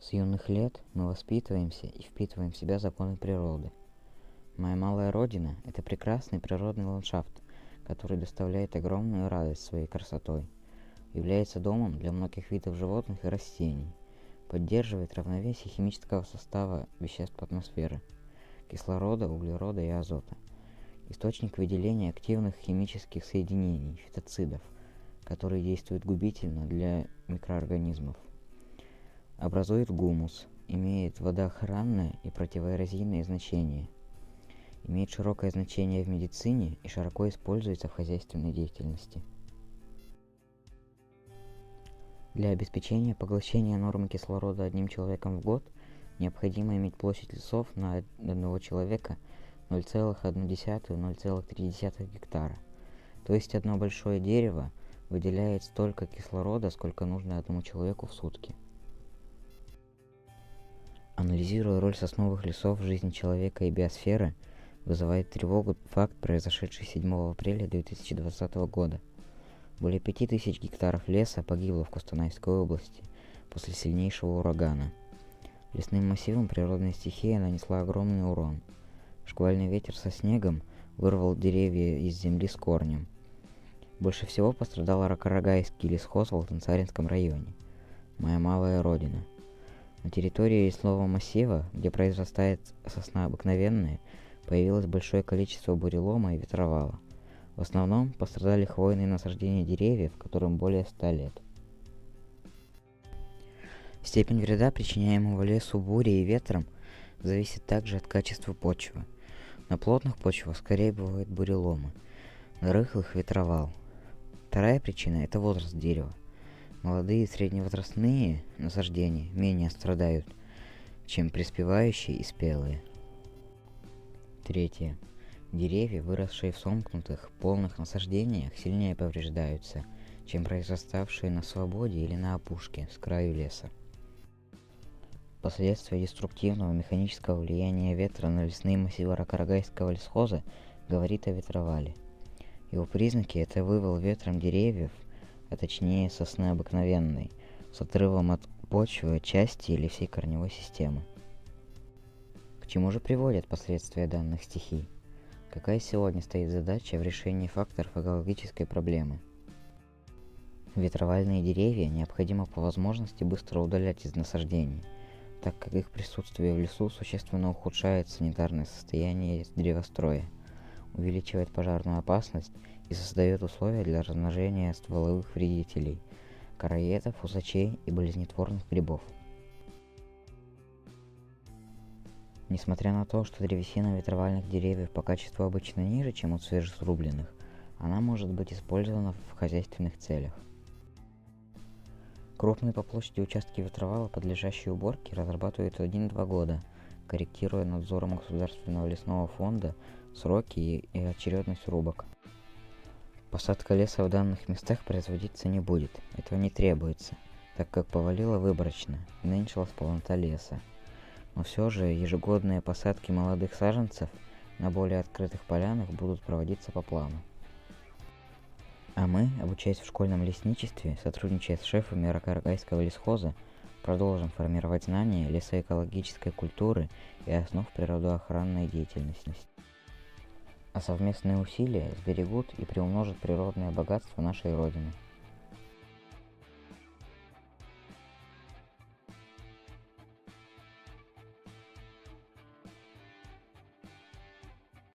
С юных лет мы воспитываемся и впитываем в себя законы природы. Моя малая родина – это прекрасный природный ландшафт, который доставляет огромную радость своей красотой, является домом для многих видов животных и растений, поддерживает равновесие химического состава веществ атмосферы, кислорода, углерода и азота, источник выделения активных химических соединений, фитоцидов, которые действуют губительно для микроорганизмов, образует гумус, имеет водоохранное и противоэрозийное значение, имеет широкое значение в медицине и широко используется в хозяйственной деятельности. Для обеспечения поглощения нормы кислорода одним человеком в год необходимо иметь площадь лесов на одного человека 0,1–0,3 гектара, то есть одно большое дерево выделяет столько кислорода, сколько нужно одному человеку в сутки. Анализируя роль сосновых лесов в жизни человека и биосферы, вызывает тревогу факт, произошедший 7 апреля 2020 года. Более 5000 гектаров леса погибло в Костанайской области после сильнейшего урагана. Лесным массивам природная стихия нанесла огромный урон. Шквальный ветер со снегом вырвал деревья из земли с корнем. Больше всего пострадал Аракарагайский лесхоз в Алтансаринском районе, моя малая родина. На территории лесного массива, где произрастает сосна обыкновенная, появилось большое количество бурелома и ветровала. В основном пострадали хвойные насаждения деревьев, которым более 100 лет. Степень вреда, причиняемого лесу бурей и ветром, зависит также от качества почвы. На плотных почвах скорее бывают буреломы, на рыхлых – ветровал. Вторая причина – это возраст дерева. Молодые и средневозрастные насаждения менее страдают, чем преспевающие и спелые. Третье. Деревья, выросшие в сомкнутых, полных насаждениях, сильнее повреждаются, чем произраставшие на свободе или на опушке, с краю леса. Последствия деструктивного механического влияния ветра на лесные массивы Аракарагайского лесхоза говорит о ветровале. Его признаки – это вывал ветром деревьев, а точнее сосны обыкновенной, с отрывом от почвы, части или всей корневой системы. К чему же приводят последствия данных стихий? Какая сегодня стоит задача в решении факторов экологической проблемы? Ветровальные деревья необходимо по возможности быстро удалять из насаждений, так как их присутствие в лесу существенно ухудшает санитарное состояние древостроя, увеличивает пожарную опасность и создает условия для размножения стволовых вредителей, короедов, усачей и болезнетворных грибов. Несмотря на то, что древесина ветровальных деревьев по качеству обычно ниже, чем у свежесрубленных, она может быть использована в хозяйственных целях. Крупные по площади участки ветровала, подлежащие уборке, разрабатывают 1–2 года, корректируя надзором Государственного лесного фонда сроки и очередность рубок. Посадка леса в данных местах производиться не будет, этого не требуется, так как повалило выборочно и уменьшилась полнота леса. Но все же ежегодные посадки молодых саженцев на более открытых полянах будут проводиться по плану. А мы, обучаясь в школьном лесничестве, сотрудничая с шефами Аракарагайского лесхоза, продолжим формировать знания лесоэкологической культуры и основ природоохранной деятельности. А совместные усилия сберегут и приумножат природное богатство нашей Родины.